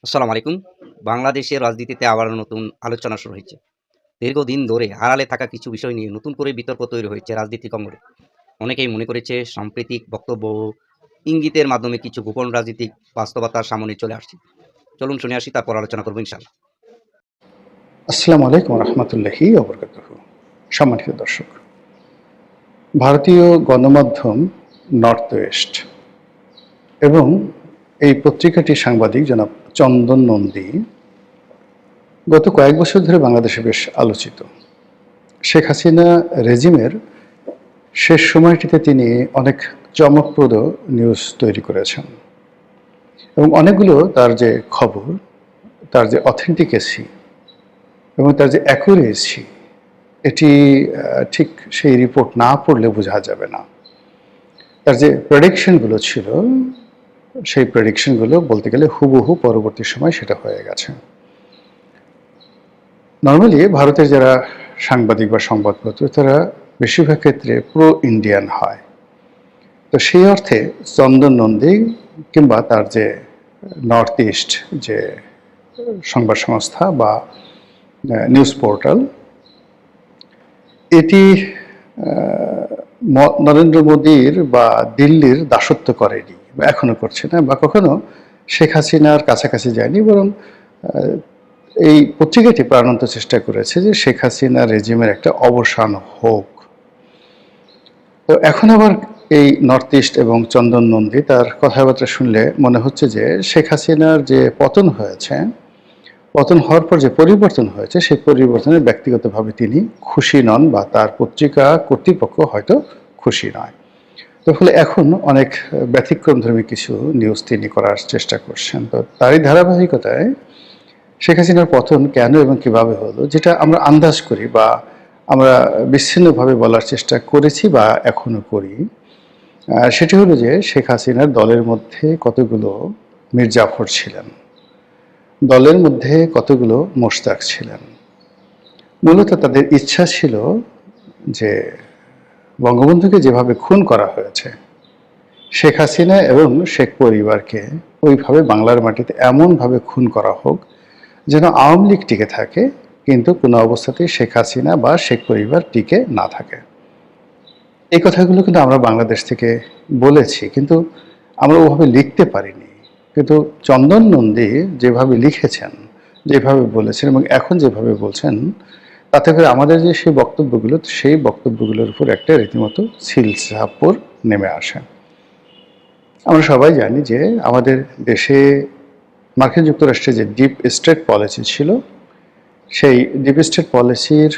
আসসালামু আলাইকুম। বাংলাদেশের রাজনীতিতে আবারও নতুন আলোচনা শুরু হয়েছে। দীর্ঘদিন ধরে আড়ালে থাকা কিছু বিষয় নিয়ে নতুন করে বিতর্ক তৈরি হয়েছে রাজনীতিক অঙ্গনে। অনেকেই মনে করেছে সাম্প্রতিক বক্তব্য ও ইঙ্গিতের মাধ্যমে কিছু গোপন রাজনীতিক বাস্তবতার সামনে চলে আসছে। চলুন শুনে আসি, তারপর আলোচনা করব ইনশাআল্লাহ। আসসালামু আলাইকুম রহমতুল্লাহি ওবরকাতুহু। সম্মানিত দর্শক, ভারতীয় গণমাধ্যম নর্থ ওয়েস্ট এবং এই পত্রিকাটির সাংবাদিক জনাব চন্দন নন্দী গত কয়েক বছর ধরে বাংলাদেশে বেশ আলোচিত। শেখ হাসিনা রেজিমের শেষ সময়টিতে তিনি অনেক চমকপ্রদ নিউজ তৈরি করেছেন এবং অনেকগুলো তার যে খবর, তার যে অথেন্টিকেসি এবং তার যে অ্যাকুরেসি, এটি ঠিক সেই রিপোর্ট না পড়লে বোঝা যাবে না। তার যে প্রেডিকশনগুলো ছিল, সেই প্রেডিকশনগুলো বলতে গেলে হুবহু পরবর্তী সময় সেটা হয়ে গেছে। নর্মালি ভারতের যারা সাংবাদিক বা সংবাদপত্র, তারা বেশিরভাগ ক্ষেত্রে প্রো ইন্ডিয়ান হয়। তো সেই অর্থে চন্দন নন্দী কিংবা তার যে নর্থ ইস্ট যে সংবাদ সংস্থা বা নিউজ পোর্টাল, এটি নরেন্দ্র মোদীর বা দিল্লির দাসত্ব করেনি বা এখনো করছে না, বা কখনো শেখ হাসিনার কাছাকাছি যায়নি, বরং এই পত্রিকাটি প্রাণান্ত চেষ্টা করেছে যে শেখ হাসিনা রেজিমের একটা অবসান হোক। তো এখন আবার এই নর্থ ইস্ট এবং চন্দন নন্দী তার কথাবার্তা শুনলে মনে হচ্ছে যে শেখ হাসিনার যে পতন হয়েছে, পতন হওয়ার পর যে পরিবর্তন হয়েছে, সেই পরিবর্তনে ব্যক্তিগতভাবে তিনি খুশি নন বা তার পত্রিকা কর্তৃপক্ষ হয়তো খুশি নয়। তো ফলে এখন অনেক ব্যতিক্রমধর্মী কিছু নিউজ তিনি করার চেষ্টা করছেন। তো তারই ধারাবাহিকতায় শেখ হাসিনার পতন কেন এবং কিভাবে হলো, যেটা আমরা আন্দাজ করি বা আমরা বিচ্ছিন্নভাবে বলার চেষ্টা করেছি বা এখনো করি, সেটি হলো যে শেখ হাসিনার দলের মধ্যে কতগুলো মীর জাফর ছিলেন, দলের মধ্যে কতগুলো মোশতাক ছিলেন। মূলত তাদের ইচ্ছা ছিল যে বঙ্গবন্ধুকে যেভাবে খুন করা হয়েছে, শেখ হাসিনা এবং শেখ পরিবারকে ওইভাবে বাংলার মাটিতে এমনভাবে খুন করা হোক যেন আওয়ামী লীগ টিকে থাকে, কিন্তু কোনো অবস্থাতেই শেখ হাসিনা বা শেখ পরিবার টিকে না থাকে। এই কথাগুলো কিন্তু আমরা বাংলাদেশ থেকে বলেছি, কিন্তু আমরা ওভাবে লিখতে পারিনি। কিন্তু চন্দন নন্দী যেভাবে লিখেছেন, যেভাবে বলেছেন এবং এখন যেভাবে বলছেন, তাতে করে আমাদের যে সেই বক্তব্যগুলো, সেই বক্তব্যগুলোর উপর একটা রীতিমতো সিলসাপুর নেমে আসে। আমরা সবাই জানি যে আমাদের দেশে মার্কিন যুক্তরাষ্ট্রে যে ডিপ স্টেট পলিসি ছিল, সেই ডিপ স্টেট পলিসির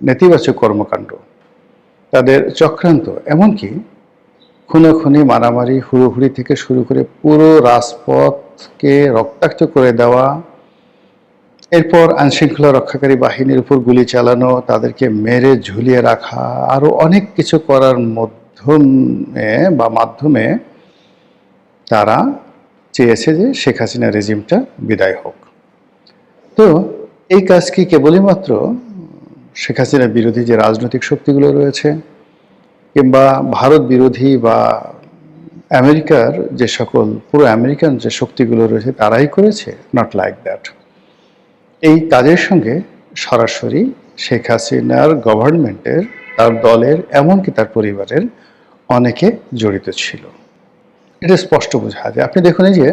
নেতিবাচক কর্মকাণ্ড, তাদের চক্রান্ত, এমনকি খুনোখুনি, মারামারি, হুড়োহুড়ি থেকে শুরু করে পুরো রাজপথকে রক্তাক্ত করে দেওয়া, এরপর আইনশৃঙ্খলা রক্ষাকারী বাহিনীর উপর গুলি চালানো, তাদেরকে মেরে ঝুলিয়ে রাখা, আরও অনেক কিছু করার মাধ্যমে তারা চেয়েছে যে শেখ হাসিনা রেজিমটা বিদায় হোক। তো এই কাজ কি কেবলই মাত্র শেখ হাসিনা বিরোধী যে রাজনৈতিক শক্তিগুলো রয়েছে কিংবা ভারত বিরোধী বা আমেরিকার যে সকল পুরো আমেরিকান যে শক্তিগুলো রয়েছে তারাই করেছে? Not like that. এই কাজের সঙ্গে সরাসরি শেখ হাসিনার গভর্নমেন্টের, তার দলের, এমনকি তার পরিবারের অনেকে জড়িত ছিল। এটা স্পষ্ট বোঝা যায়। আপনি দেখুন, এই যে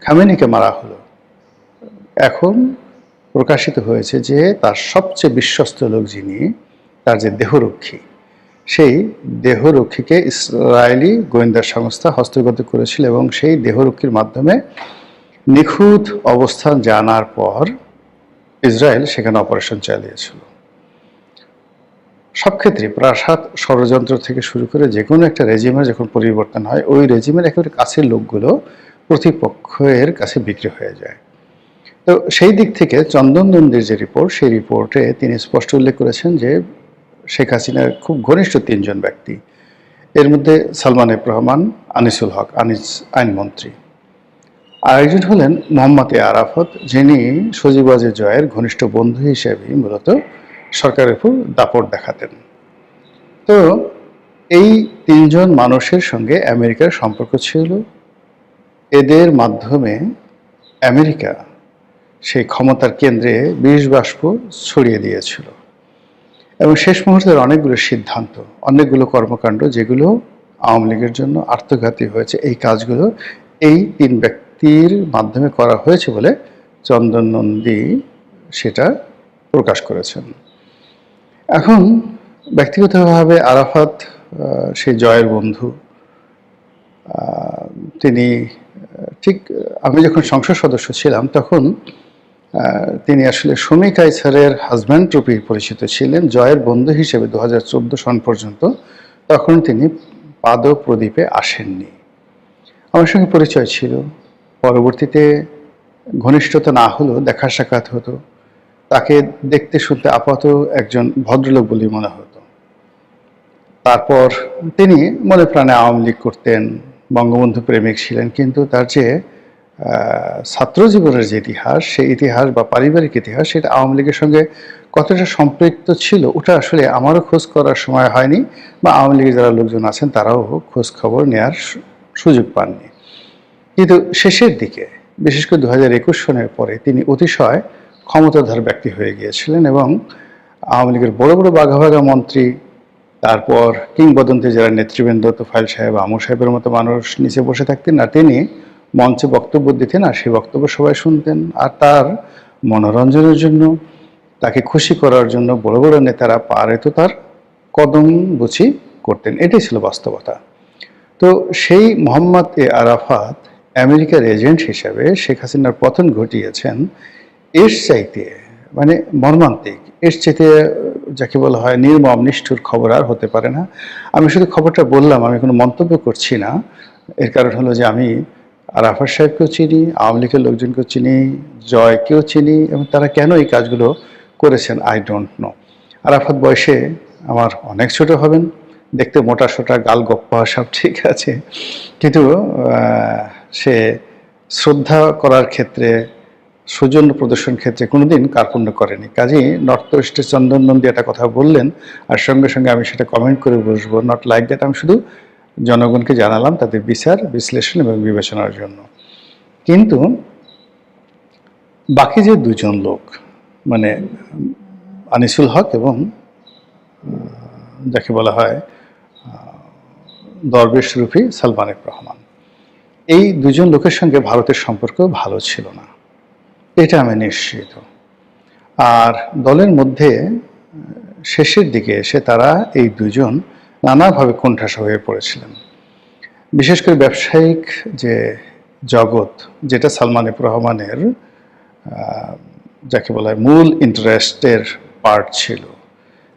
খামেনিকে মারা হলো, এখন প্রকাশিত হয়েছে যে তার সবচেয়ে বিশ্বস্ত লোক যিনি, তার যে দেহরক্ষী, সেই দেহরক্ষীকে ইসরায়েলি গোয়েন্দা সংস্থা হস্তগত করেছিল এবং সেই দেহরক্ষীর মাধ্যমে নিখুঁত অবস্থান জানার পর ইসরায়েল সেখানে অপারেশন চালিয়েছিল। সব ক্ষেত্রে প্রাসাদ ষড়যন্ত্র থেকে শুরু করে যে কোনো একটা রেজিমের যখন পরিবর্তন হয়, ওই রেজিমের একেবারে কাছের লোকগুলো প্রতিপক্ষের কাছে বিক্রি হয়ে যায়। তো সেই দিক থেকে চন্দন নন্দীর যে রিপোর্ট, সেই রিপোর্টে তিনি স্পষ্ট উল্লেখ করেছেন যে শেখ হাসিনার খুব ঘনিষ্ঠ তিনজন ব্যক্তি, এর মধ্যে সালমান এফ রহমান, আনিসুল হক, আইনমন্ত্রী, আরেকজন হলেন মোহাম্মদ এ আরাফত, যিনি সজীব ওয়াজেদ জয়ের ঘনিষ্ঠ বন্ধু হিসেবেই মূলত সরকারের উপর দাপট দেখাতেন। তো এই তিনজন মানুষের সঙ্গে আমেরিকার সম্পর্ক ছিল। এদের মাধ্যমে আমেরিকা সেই ক্ষমতার কেন্দ্রে বিষ বাষ্প ছড়িয়ে দিয়েছিল এবং শেষ মুহূর্তের অনেকগুলো সিদ্ধান্ত, অনেকগুলো কর্মকাণ্ড যেগুলো আওয়ামী লীগের জন্য আত্মঘাতী হয়েছে, এই কাজগুলো এই তিন ব্যক্তির মাধ্যমে করা হয়েছে বলে চন্দন নন্দী সেটা প্রকাশ করেছেন। এখন ব্যক্তিগতভাবে আরাফাত সেই জয়ের বন্ধু। তিনি ঠিক আমি যখন সংসদ সদস্য ছিলাম তখন তিনি আসলে সুমি কায়সারের হাজব্যান্ড রূপে পরিচিত ছিলেন, জয়ের বন্ধু হিসেবে 2014 সন পর্যন্ত। তখন তিনি পাদপ্রদীপে আসেননি। আমার সঙ্গে পরিচয় ছিল, পরবর্তীতে ঘনিষ্ঠতা না হলেও দেখা সাক্ষাৎ হতো। তাকে দেখতে শুনতে আপাতত একজন ভদ্রলোক বলেই মনে হতো। তারপর তিনি মনে প্রাণে আওয়ামী লীগ করতেন, বঙ্গবন্ধু প্রেমিক ছিলেন, কিন্তু তার যে ছাত্র জীবনের যে ইতিহাস, সেই ইতিহাস বা পারিবারিক ইতিহাস, সেটা আওয়ামী লীগের সঙ্গে কতটা সম্পৃক্ত ছিল ওটা আসলে আমারও খোঁজ করার সময় হয়নি, বা আওয়ামী লীগের যারা লোকজন আছেন তারাও খোঁজ খবর নেওয়ার সুযোগ পাননি। কিন্তু শেষের দিকে, বিশেষ করে 2021 সনের পরে তিনি অতিশয় ক্ষমতাধর ব্যক্তি হয়ে গিয়েছিলেন এবং আওয়ামী লীগের বড় বড় বাঘা বাঘা মন্ত্রী, তারপর কিংবদন্তি যারা নেতৃবৃন্দ, তোফায়েল সাহেব, আমু সাহেবের মতো মানুষ নিচে বসে থাকতেন না, তিনি মঞ্চে বক্তব্য দিতেন আর সেই বক্তব্য সবাই শুনতেন। আর তার মনোরঞ্জনের জন্য, তাকে খুশি করার জন্য বড় বড় নেতারা পারেতো তার কদম বুচি করতেন। এটাই ছিল বাস্তবতা। তো সেই মোহাম্মদ এ আরাফাত আমেরিকার এজেন্ট হিসেবে শেখ হাসিনার পতন ঘটিয়েছেন। এর চাইতে মানে মর্মান্তিক, এর চাইতে যাকে বলা হয় নির্মম নিষ্ঠুর খবর আর হতে পারে না। আমি শুধু খবরটা বললাম, আমি কোনো মন্তব্য করছি না। এর কারণ হলো যে আমি আরাফাত সাহেবকেও চিনি, আওয়ামী লীগের লোকজনকেও চিনি, জয়কেও চিনি, এবং তারা কেন এই কাজগুলো করেছেন আই ডোন্ট নো। আরাফাত বয়সে আমার অনেক ছোট হবেন, দেখতে মোটা সোটা, গাল গপ্পা সব ঠিক আছে, কিন্তু সে শ্রদ্ধা করার ক্ষেত্রে, সৌজন্য প্রদর্শন ক্ষেত্রে কোনোদিন কার্পণ্য করেনি। কাজেই নর্থ ওয়েস্টের চন্দন নন্দী একটা কথা বললেন আর সঙ্গে সঙ্গে আমি সেটা কমেন্ট করে বসবো, নট লাইক দ্যাট। আমি শুধু জনগণকে জানালাম তাদের বিচার, বিশ্লেষণ এবং বিবেচনার জন্য। কিন্তু বাকি যে দুজন লোক, মানে আনিসুল হক এবং যাকে বলা হয় দরবেশ রূপী সালমান এফ রহমান, এই দুজন লোকের সঙ্গে ভারতের সম্পর্ক ভালো ছিল না, এটা আমি নিশ্চিত। আর দলের মধ্যে শেষের দিকে এসে তারা এই দুজন নানাভাবে কোণঠাসা হয়ে পড়েছিলেন। বিশেষ করে ব্যবসায়িক যে জগৎ, যেটা সালমান এফ রহমানের যাকে বলা হয় মূল ইন্টারেস্টের পার্ট ছিল,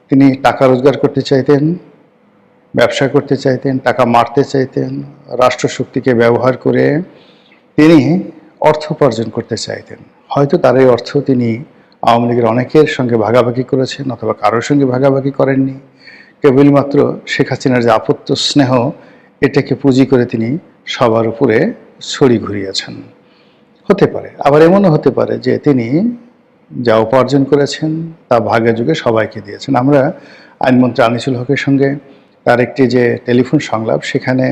তিনি টাকা রোজগার করতে চাইতেন, ব্যবসা করতে চাইতেন, টাকা মারতে চাইতেন, রাষ্ট্রশক্তিকে ব্যবহার করে তিনি অর্থ উপার্জন করতে চাইতেন। হয়তো তার এই অর্থ তিনি আওয়ামী লীগের অনেকের সঙ্গে ভাগাভাগি করেছেন অথবা কারোর সঙ্গে ভাগাভাগি করেননি। কেবলমাত্র শেখ হাসিনার যে আপত্ত স্নেহ, এটাকে পুঁজি করে তিনি সবার উপরে ছড়ি ঘুরিয়েছেন। হতে পারে, আবার এমনও হতে পারে যে তিনি যা উপার্জন করেছেন তা ভাগে যুগে সবাইকে দিয়েছেন। আমরা আইনমন্ত্রী আনিসুল হকের সঙ্গে তার একটি যে টেলিফোন সংলাপ, সেখানে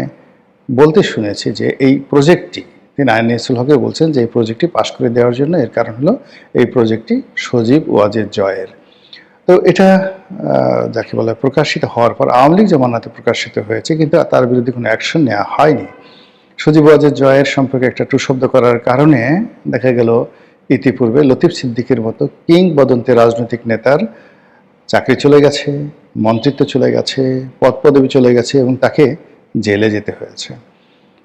বলতে শুনেছি যে এই প্রজেক্টটি, তিনি আনিসুল হকে বলছেন যে এই প্রজেক্টটি পাশ করে দেওয়ার জন্য, এর কারণ হলো এই প্রজেক্টটি সজীব ওয়াজেদ জয়ের। তো এটা যাকে বলা প্রকাশিত হওয়ার পর আওয়ামী লীগ জামানাতে প্রকাশিত হয়েছে, কিন্তু তার বিরুদ্ধে কোনো অ্যাকশন নেওয়া হয়নি। সজীব ওয়াজেদ জয়ের সম্পর্কে একটা টুশব্দ করার কারণে দেখা গেল ইতিপূর্বে লতিফ সিদ্দিকের মতো কিংবদন্তি রাজনৈতিক নেতার চাকরি চলে গেছে, মন্ত্রিত্ব চলে গেছে, পদপদবি চলে গেছে এবং তাকে জেলে যেতে হয়েছে।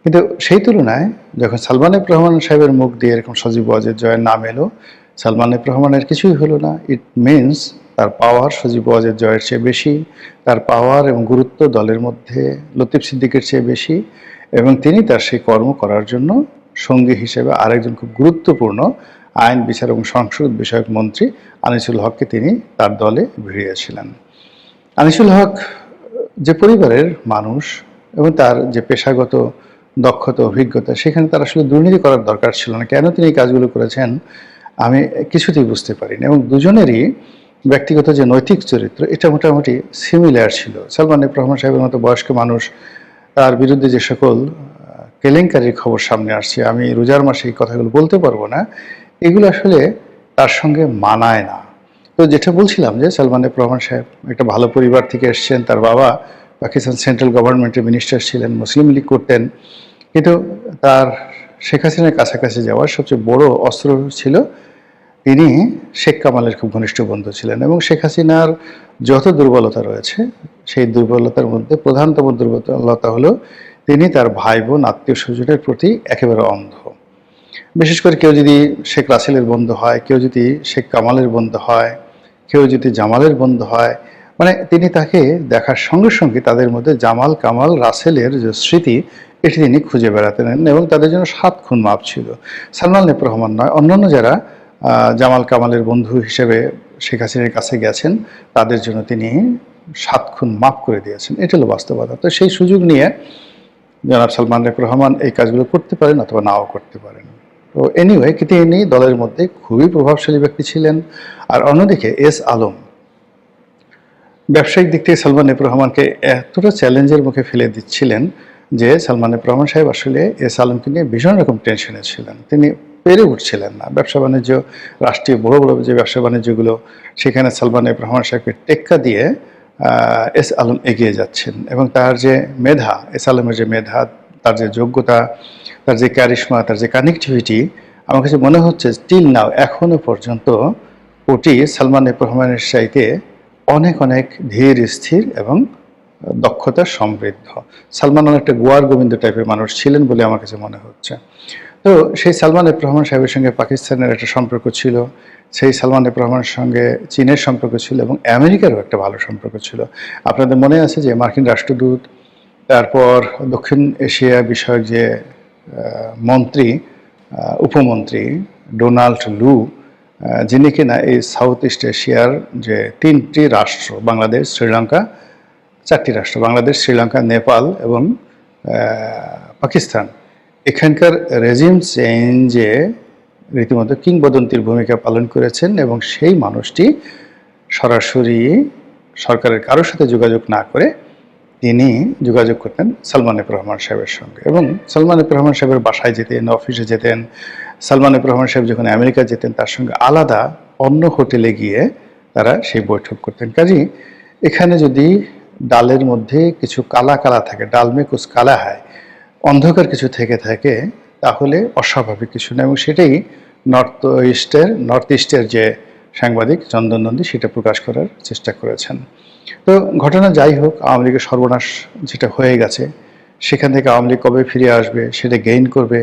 কিন্তু সেই তুলনায় যখন সালমান এফ রহমান সাহেবের মুখ দিয়ে এরকম সজীব ওয়াজেদ জয়ের নাম এলো, সালমান এফ রহমানের কিছুই হলো না। ইট মিনস তার পাওয়ার সজীব ওয়াজেদ জয়ের চেয়ে বেশি, তার পাওয়ার এবং গুরুত্ব দলের মধ্যে লতিফ সিদ্দিকের চেয়ে বেশি, এবং তিনি তার সেই কর্ম করার জন্য সঙ্গী হিসেবে আরেকজন খুব গুরুত্বপূর্ণ আইন, বিচার এবং সংসদ বিষয়ক মন্ত্রী আনিসুল হককে তিনি তার দলে ভিড়িয়েছিলেন। আনিসুল হক যে পরিবারের মানুষ এবং তার যে পেশাগত দক্ষতা, অভিজ্ঞতা, সেখানে তার আসলে দুর্নীতি করার দরকার ছিল না। কেন তিনি এই কাজগুলো করেছেন আমি কিছুতেই বুঝতে পারিনি। এবং দুজনেরই ব্যক্তিগত যে নৈতিক চরিত্র, এটা মোটামুটি সিমিলার ছিল। সালমান এফ রহমান সাহেবের মতো বয়স্ক মানুষ, তার বিরুদ্ধে যে সকল কেলেঙ্কারির খবর সামনে আসছে, আমি রোজার মাসে এই কথাগুলো বলতে পারবো না, এগুলো আসলে তার সঙ্গে মানায় না। তো যেটা বলছিলাম যে সালমান এফ রহমান সাহেব একটা ভালো পরিবার থেকে এসেছেন, তার বাবা পাকিস্তান সেন্ট্রাল গভর্নমেন্টের মিনিস্টার ছিলেন, মুসলিম লীগ করতেন, কিন্তু তার শেখ হাসিনার কাছাকাছি যাওয়ার সবচেয়ে বড় অস্ত্র ছিল তিনি শেখ কামালের খুব ঘনিষ্ঠ বন্ধু ছিলেন। এবং শেখ হাসিনার যত দুর্বলতা রয়েছে সেই দুর্বলতার মধ্যে প্রধানতম দুর্বলতা হলো তিনি তার ভাই বোন আত্মীয় স্বজনের প্রতি একেবারে অন্ধ। বিশেষ করে কেউ যদি শেখ রাসেলের বন্ধু হয়, কেউ যদি শেখ কামালের বন্ধু হয়, কেউ যদি জামালের বন্ধু হয়, মানে তিনি তাকে দেখার সঙ্গে সঙ্গে তাদের মধ্যে জামাল কামাল রাসেলের যে স্মৃতি এটি তিনি খুঁজে বেড়াতেন এবং তাদের জন্য 7 খুন মাপ ছিল। সালমান এফ রহমান নয়, অন্যান্য যারা জামাল কামালের বন্ধু হিসেবে শেখ হাসিনার কাছে গেছেন তাদের জন্য তিনি 7 খুন মাপ করে দিয়েছেন। এটা হলো বাস্তবতা। তো সেই সুযোগ নিয়ে জনাব সালমান এফ রহমান এই কাজগুলো করতে পারেন অথবা নাও করতে পারেন। তো এনিওয়ে, কিন্তু ইনি দলের মধ্যে খুবই প্রভাবশালী ব্যক্তি ছিলেন। আর অন্যদিকে এস আলম ব্যবসায়িক দিক থেকে সালমান এফ রহমানকে এতটা চ্যালেঞ্জের মুখে ফেলে দিচ্ছিলেন যে সালমান এফ রহমান সাহেব আসলে এস আলমকে নিয়ে ভীষণ রকম টেনশনে ছিলেন। তিনি পেরে উঠছিলেন না। ব্যবসা বাণিজ্য, রাষ্ট্রীয় বড় বড় যে ব্যবসা বাণিজ্যগুলো, সেখানে সালমান এফ রহমান সাহেবকে টেক্কা দিয়ে এস আলম এগিয়ে যাচ্ছেন। এবং তার যে মেধা, এস আলমের যে মেধা, তার যে যোগ্যতা, তার যে ক্যারিশমা, তার যে কানেক্টিভিটি, আমার কাছে মনে হচ্ছে স্টিল নাও এখনো পর্যন্ত ওটি সালমান এফ রহমানের চাইতে অনেক অনেক ধীর স্থির এবং দক্ষতা সমৃদ্ধ। সালমান অনেকটা গোয়ার গোবিন্দ টাইপের মানুষ ছিলেন বলে আমার কাছে মনে হচ্ছে। তো সেই সালমান এফ রহমান সাহেবের সঙ্গে পাকিস্তানের একটা সম্পর্ক ছিল, সেই সালমান এফ রহমানের সঙ্গে চীনের সম্পর্ক ছিল এবং আমেরিকারও একটা ভালো সম্পর্ক ছিল। আপনাদের মনে আছে যে মার্কিন রাষ্ট্রদূত, তারপর দক্ষিণ এশিয়া বিষয়ক যে মন্ত্রী, উপমন্ত্রী ডোনাল্ড লু, যিনি কিনা এই সাউথ ইস্ট এশিয়ার যে 3টি রাষ্ট্র, বাংলাদেশ, শ্রীলঙ্কা, 4টি রাষ্ট্র, বাংলাদেশ, শ্রীলঙ্কা, নেপাল এবং পাকিস্তান, এখানকার রেজিম চেঞ্জে রীতিমতো কিংবদন্তির ভূমিকা পালন করেছেন। এবং সেই মানুষটি সরাসরি সরকারের কারোর সাথে যোগাযোগ না করে তিনি যোগাযোগ করতেন সালমান এফ রহমান সাহেবের সঙ্গে এবং সালমান এফ রহমান সাহেবের বাসায় যেতেন, অফিসে যেতেন। সালমান এফ রহমান সাহেব যখন আমেরিকা যেতেন তার সঙ্গে আলাদা অন্য হোটেলে গিয়ে তারা সেই বৈঠক করতেন। কাজেই এখানে যদি ডালের মধ্যে কিছু কালা কালা থাকে, ডাল মে কুছ কালা হয়, অন্ধকার কিছু থেকে থাকে, তাহলে অস্বাভাবিক কিছু না। এবং সেটাই নর্থ ইস্টের যে সাংবাদিক চন্দন নন্দী সেটা প্রকাশ করার চেষ্টা করেছেন। তো ঘটনা যাই হোক, আওয়ামী লীগের সর্বনাশ যেটা হয়ে গেছে, সেখান থেকে আওয়ামী লীগ কবে ফিরে আসবে, সেটা গেইন করবে,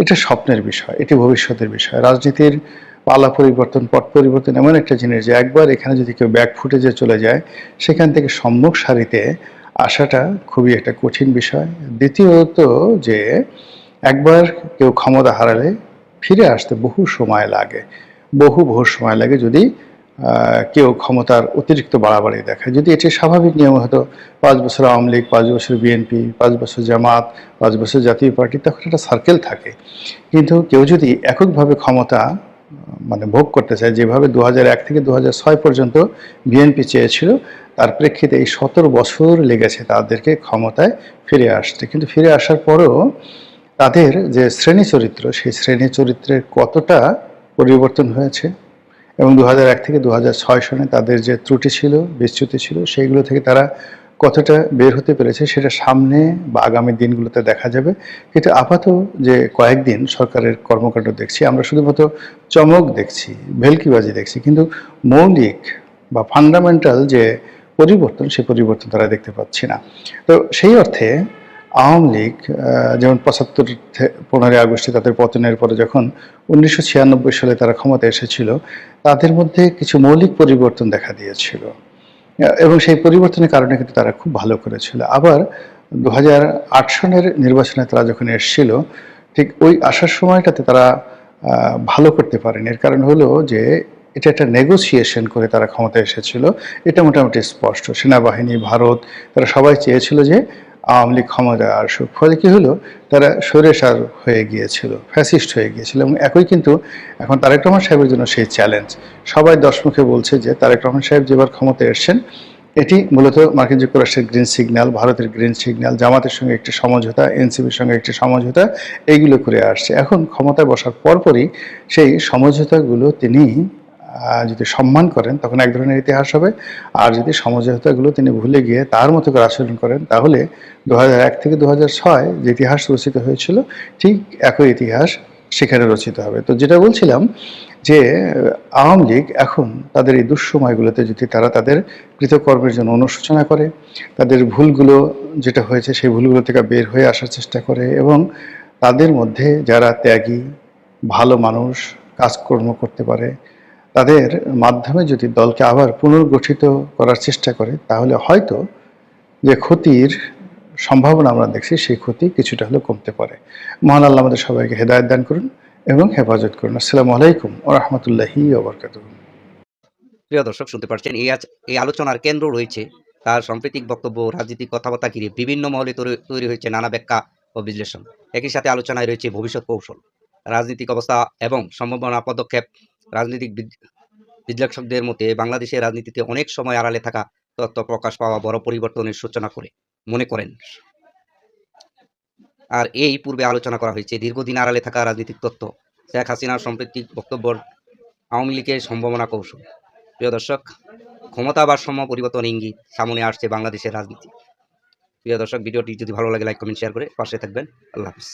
এটা স্বপ্নের বিষয়, এটি ভবিষ্যতের বিষয়। রাজনীতির পালা পরিবর্তন, পট পরিবর্তন এমন একটা জিনিস যে একবার এখানে যদি কেউ ব্যাক ফুটেজে চলে যায়, সেখান থেকে সম্মুখ সারিতে আসাটা খুবই একটা কঠিন বিষয়। দ্বিতীয়ত যে একবার কেউ ক্ষমতা হারালে ফিরে আসতে বহু সময় লাগে, বহু সময় লাগে যদি কেউ ক্ষমতার অতিরিক্ত বাড়াবাড়ি দেখায়। যদি এটি স্বাভাবিক নিয়ম হতো, 5 বছর আওয়ামী লীগ, 5 বছর বিএনপি, 5 বছর জামাত, 5 বছর জাতীয় পার্টি, তখন একটা সার্কেল থাকে। কিন্তু কেউ যদি এককভাবে ক্ষমতা মানে ভোগ করতে চায়, যেভাবে 2001 থেকে 2006 পর্যন্ত বিএনপি চেয়েছিল, তার প্রেক্ষিতে এই 17 বছর লেগেছে তাদেরকে ক্ষমতায় ফিরে আসতে। কিন্তু ফিরে আসার পরও তাদের যে শ্রেণী চরিত্র, সেই শ্রেণী চরিত্রের কতটা পরিবর্তন হয়েছে এবং 2001 থেকে 2006 সনে তাদের যে ত্রুটি ছিল, বিচ্যুতি ছিল, সেইগুলো থেকে তারা কতটা বের হতে পেরেছে সেটা সামনে বা আগামী দিনগুলোতে দেখা যাবে। কিন্তু আপাতত যে কয়েকদিন সরকারের কর্মকাণ্ড দেখছি, আমরা শুধুমাত্র চমক দেখছি, ভেলকিবাজি দেখছি, কিন্তু মৌলিক বা ফান্ডামেন্টাল যে পরিবর্তন, সেই পরিবর্তন তারা দেখতে পাচ্ছি না। তো সেই অর্থে আওয়ামী লীগ যেমন 15ই আগস্টে তাদের পতনের পরে যখন 1996 সালে তারা ক্ষমতা এসেছিল, তাদের মধ্যে কিছু মৌলিক পরিবর্তন দেখা দিয়েছিল এবং সেই পরিবর্তনের কারণে কিন্তু তারা খুব ভালো করেছিল। আবার 2008 সনের নির্বাচনে তারা যখন এসেছিল, ঠিক ওই আসার সময়টাতে তারা ভালো করতে পারেনি। এর কারণ হলো যে এটা একটা নেগোসিয়েশন করে তারা ক্ষমতায় এসেছিল, এটা মোটামুটি স্পষ্ট। সেনাবাহিনী, ভারত, তারা সবাই চেয়েছিল যে আওয়ামী লীগ ক্ষমতায় আসুক। ফলে কী হলো, তারা স্বৈরাচার হয়ে গিয়েছিল, ফ্যাসিস্ট হয়ে গিয়েছিল। এবং একই কিন্তু এখন তারেক রহমান সাহেবের জন্য সেই চ্যালেঞ্জ। সবাই দশমুখে বলছে যে তারেক রহমান সাহেব যেবার ক্ষমতায় এসছেন, এটি মূলত মার্কিন যুক্তরাষ্ট্রের গ্রিন সিগন্যাল, ভারতের গ্রিন সিগন্যাল, জামাতের সঙ্গে একটি সমঝোতা, এনসিপির সঙ্গে একটি সমঝোতা, এইগুলো করে আসছে। এখন ক্ষমতায় বসার পরপরই সেই সমঝোতাগুলো তিনি যদি সম্মান করেন তখন এক ধরনের ইতিহাস হবে, আর যদি সমঝোতাগুলো তিনি ভুলে গিয়ে তার মতো করে আচরণ করেন তাহলে 2001 থেকে 2006 যে ইতিহাস রচিত হয়েছিল ঠিক একই ইতিহাস সেখানে রচিত হবে। তো যেটা বলছিলাম যে আওয়ামী লীগ এখন তাদের এই দুঃসময়গুলোতে যদি তারা তাদের কৃতকর্মের জন্য অনুশোচনা করে, তাদের ভুলগুলো যেটা হয়েছে সেই ভুলগুলো থেকে বের হয়ে আসার চেষ্টা করে, এবং তাদের মধ্যে যারা ত্যাগী ভালো মানুষ কাজকর্ম করতে পারে তাদের মাধ্যমে যদি দলকে আবার পুনর্গঠিত করার চেষ্টা করে তাহলে হয়তো যে ক্ষতির সম্ভাবনা আমরা দেখছি সেই ক্ষতি কিছুটা হলেও কমতে পারে। মহান আল্লাহ আমাদের সবাইকে হেদায়েত দান করুন এবং হেফাজত করুন। আসসালামু আলাইকুম ওয়া রাহমাতুল্লাহি ওয়া বারাকাতুহু। প্রিয় দর্শক, শুনতে পাচ্ছেন এই আলোচনার কেন্দ্র রয়েছে তার সাম্প্রতিক বক্তব্য, রাজনৈতিক কথাবার্তা ঘিরে বিভিন্ন মহলে তৈরি হয়েছে নানা ব্যাখ্যা ও বিশ্লেষণ। একই সাথে আলোচনায় রয়েছে ভবিষ্যৎ কৌশল, রাজনৈতিক অবস্থা এবং সম্ভাবনা পদক্ষেপ। রাজনৈতিক বিশ্লেষকদের মতে বাংলাদেশের রাজনীতিতে অনেক সময় আড়ালে থাকা তথ্য প্রকাশ পাওয়া বড় পরিবর্তনের সূচনা করে মনে করেন। আর এই পূর্বে আলোচনা করা হয়েছে দীর্ঘদিন আড়ালে থাকা রাজনৈতিক তথ্য, শেখ হাসিনার সাম্প্রতিক বক্তব্য, আওয়ামী লীগের সম্ভাবনা কৌশল। প্রিয় দর্শক, ক্ষমতা ভারসাম্য পরিবর্তন ইঙ্গিত সামনে আসছে বাংলাদেশের রাজনীতি। প্রিয় দর্শক, ভিডিওটি যদি ভালো লাগে লাইক কমেন্ট শেয়ার করে পাশে থাকবেন। আল্লাহ হাফিজ।